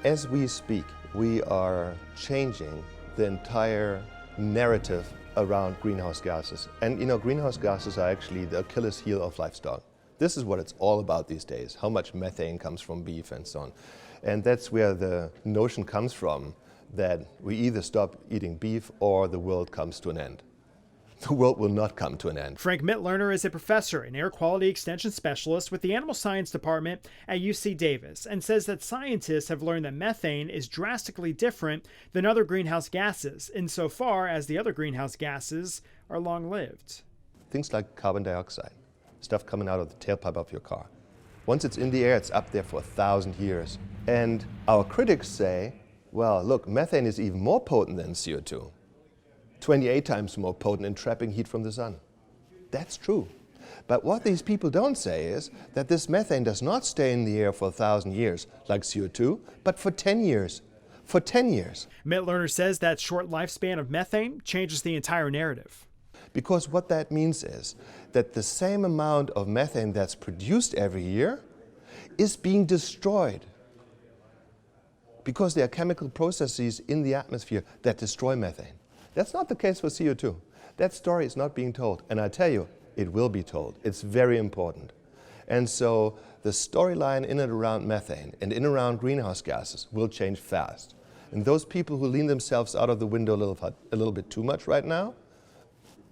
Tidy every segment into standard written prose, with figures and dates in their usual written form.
As we speak, we are changing the entire narrative around greenhouse gases. And you know, greenhouse gases are actually the Achilles heel of livestock. This is what it's all about these days, how much methane comes from beef and so on. And that's where the notion comes from that we either stop eating beef or the world comes to an end. The world will not come to an end. Frank Mittlerner is a professor and air quality extension specialist with the Animal Science Department at UC Davis and says that scientists have learned that methane is drastically different than other greenhouse gases insofar as the other greenhouse gases are long-lived. Things like carbon dioxide, stuff coming out of the tailpipe of your car. Once it's in the air, it's up there for 1,000 years. And our critics say, well, look, methane is even more potent than CO2. 28 times more potent in trapping heat from the sun. That's true. But what these people don't say is that this methane does not stay in the air for 1,000 years like CO2, but for 10 years. For 10 years. Mittlerner says that short lifespan of methane changes the entire narrative. Because what that means is that the same amount of methane that's produced every year is being destroyed. Because there are chemical processes in the atmosphere that destroy methane. That's not the case for CO2. That story is not being told. And I tell you, it will be told. It's very important. And so the storyline in and around methane and in and around greenhouse gases will change fast. And those people who lean themselves out of the window a little bit too much right now,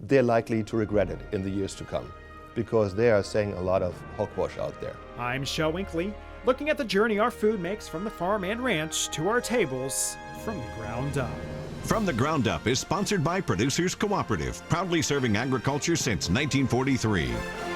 they're likely to regret it in the years to come, because they are saying a lot of hogwash out there. I'm Shel Winkley, looking at the journey our food makes from the farm and ranch to our tables from the ground up. From the Ground Up is sponsored by Producers Cooperative, proudly serving agriculture since 1943.